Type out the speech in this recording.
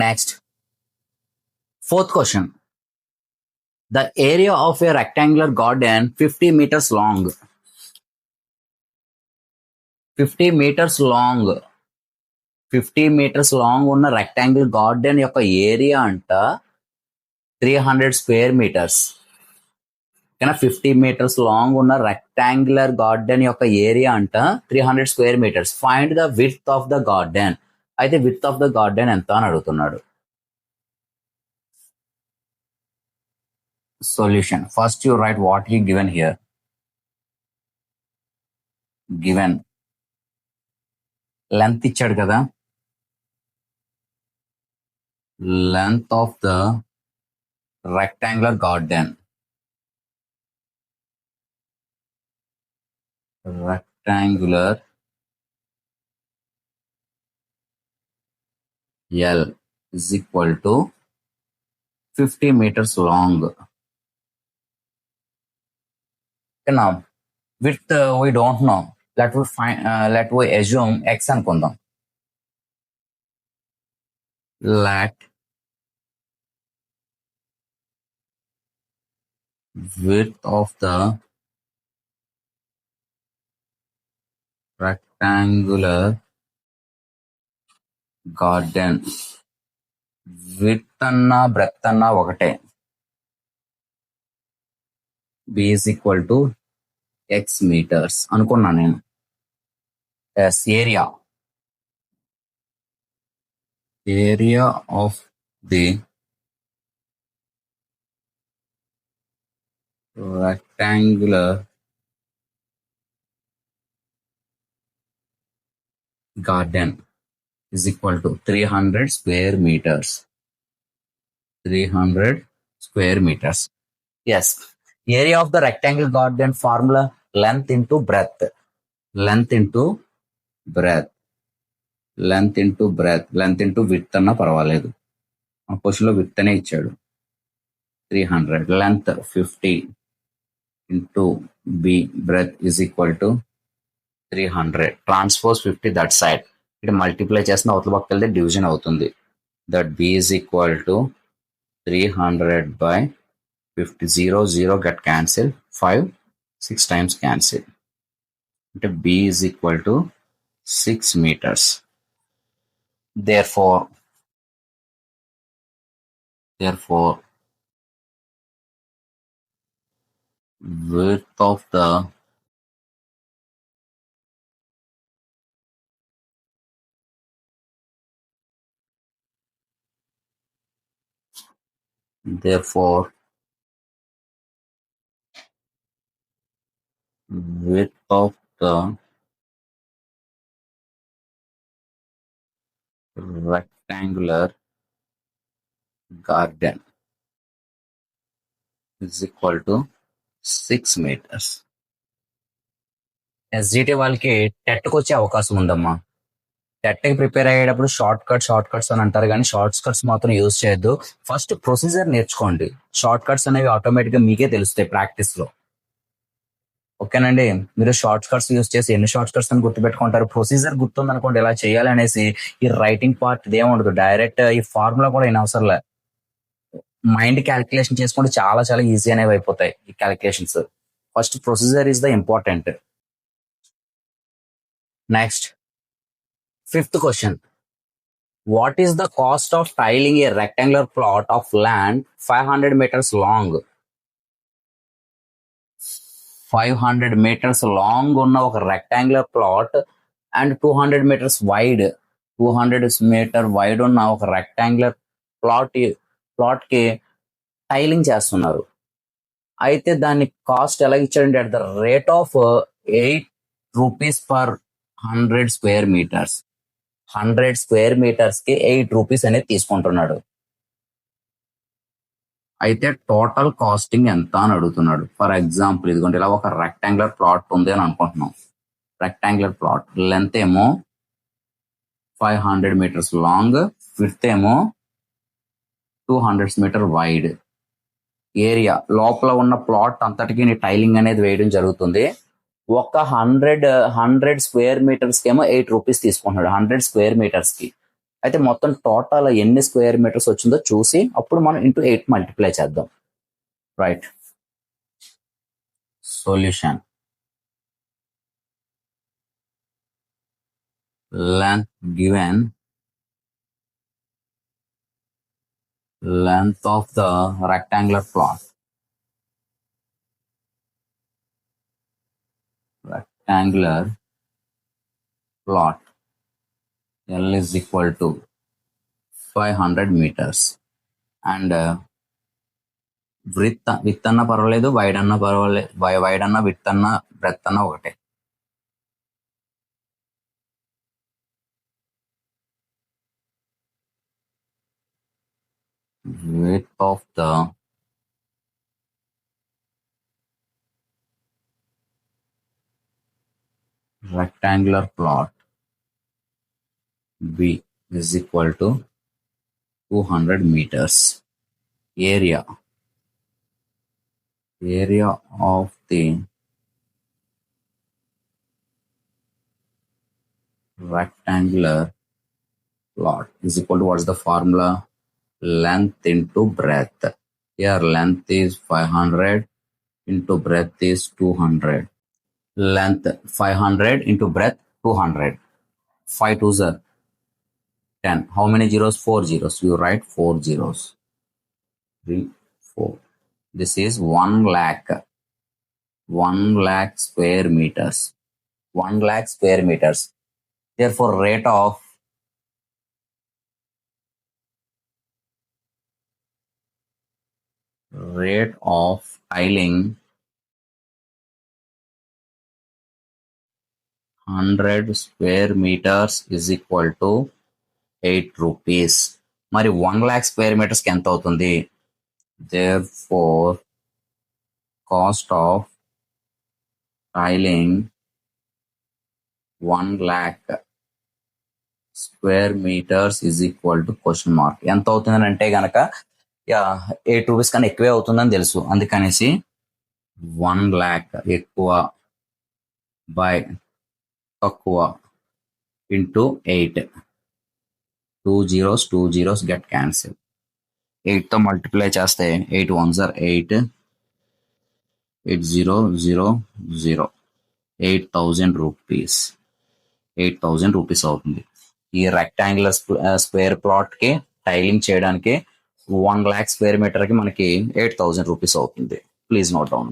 Next 4th question. The area of a rectangular garden 50 meters long. 50 meters long. 50 meters long ఉన్న rectangle garden యొక్క area అంట 300 square metres. 50 metres long ఉన్న rectangular garden యొక్క area అంట 300 square metres. Find the width of the garden. అయితే width of the garden ఎంత అని అడుగుతున్నాడు. Solution. First you write what he given here. Given length ఇచ్చాడు కదా, length of the rectangular garden. Rectangular L is equal to 50 meters long. Now width we don't know. Let we assume x అనుకుందాం. Let width of the rectangular garden, width అన్నా breadth అన్నా ఒకటే, b is equal to x meters అనుకున్నా నేను. area of the rectangular garden is equal to 300 square meters. 300 square meters. Yes. Area of the rectangular garden formula length into breadth. Length into breadth. Length into breadth. Length into width అన్నా పర్వాలేదు. ఆ క్వశ్చన్లో width అనే ఇచ్చాడు. 300. Length 50 into b breadth is equal to 300. Transpose 50 that side. ఇక్కడ multiply చేసిన అవతల పక్కకి వెళ్తే డివిజన్ అవుతుంది. That b is equal to 300 by 50. 0 0 get cancelled. 5 6 times cancel. అంటే b is equal to 6 meters. Therefore width of the rectangular garden is equal to 6 meters. SGT వాళ్ళకి టెట్కి వచ్చే అవకాశం ఉందమ్మా. టెట్కి ప్రిపేర్ అయ్యేటప్పుడు షార్ట్ కట్స్ అని అంటారు, కానీ షార్ట్ కట్స్ మాత్రం యూజ్ చేయొద్దు. ఫస్ట్ ప్రొసీజర్ నేర్చుకోండి. షార్ట్ కట్స్ అనేవి ఆటోమేటిక్గా మీకే తెలుస్తాయి ప్రాక్టీస్లో. ఓకేనండి. మీరు షార్ట్ కట్స్ యూజ్ చేసి ఎన్ని షార్ట్ కట్స్ అని గుర్తుపెట్టుకుంటారు. ప్రొసీజర్ గుర్తుంది అనుకోండి ఎలా చేయాలి అనేసి. ఈ రైటింగ్ పార్ట్ ఇదేముండదు, డైరెక్ట్ ఈ ఫార్ములా కూడా ఏం అవసరం లే. మైండ్ క్యాలిక్యులేషన్ చేసుకుంటే చాలా చాలా ఈజీ అనేవి అయిపోతాయి ఈ calculations. First procedure is the important. Next 5th question. What is the cost of tiling a rectangular plot of land 500 meters long? 500 meters long ఉన్న ఒక rectangular plot and 200 meters wide, 200 meter wide ఉన్న ఒక rectangular plot కి tiling చేస్తున్నారు. అయితే దాని cost ఎలా ఇచ్చాడంటే at the rate of 8 rupees per 100 square meters. 100 square meters కి 8 rupees అనేది తీసుకుంటున్నాడు. అయితే టోటల్ కాస్టింగ్ ఎంత అని అడుగుతున్నాడు. ఫర్ ఎగ్జాంపుల్ ఇదిగోండి ఇలా ఒక రెక్టాంగులర్ ప్లాట్ ఉంది అని అనుకుంటున్నాం. రెక్టాంగులర్ ప్లాట్ లెంత్ ఏమో 500 meters లాంగ్, విడ్త్ ఏమో 200 meter వైడ్. ఏరియా లోపల ఉన్న ప్లాట్ అంతటికి టైలింగ్ అనేది వేయడం జరుగుతుంది. ఒక 100 square meters కి ఏమో 8 rupees తీసుకుంటున్నాడు. 100 square meters కి అయితే మొత్తం టోటల్ ఎన్ని స్క్వేర్ మీటర్స్ వచ్చిందో చూసి అప్పుడు మనం ఇంటూ 8 మల్టిప్లై చేద్దాం. Right. Solution. Length given, length of the rectangular plot, L is equal to 500 meters, and width అన్న పర్వాలేదు, వైడ్ అన్న పర్వాలేదు, వైడ్ అన్న విడ్త్ అన్న బ్రెత్ అన్న ఒకటే. Width of the rectangular plot B is equal to 200 meters. Area of the rectangular plot is equal to, what's the formula? Length into breadth. Here length is 500 into breadth is 200. Length 500 into breadth 200. 5 2s are 10. How many zeros? 4 zeros. You write 4 zeros. 3 4. This is 1 lakh. 1 lakh square meters. 1 lakh square meters. Therefore rate of tiling 100 square meters is equal to 8 rupees. మరి 1 lakh square meters కి ఎంత అవుతుంది? Therefore cost of tiling 1 lakh square meters is equal to question mark. ఎంత అవుతుందని అంటే గనక 8 rupees కన్నా ఎక్కువే అవుతుందని తెలుసు. అందుకనేసి 1 lakh ఎక్కువ బై తక్కువ ఇంటూ 8. 2 zeros get cancel. 8 తో మల్టిప్లై చేస్తే 8 1s are 8. 8 0 0 0. 8,000 rupees. 8,000 rupees అవుతుంది. ఈ రెక్టాంగులర్ స్క్వేర్ ప్లాట్ కి టైలింగ్ చేయడానికి 1 lakh స్క్వేర్ మీటర్ కి మనకి 8,000 rupees అవుతుంది. Please note down.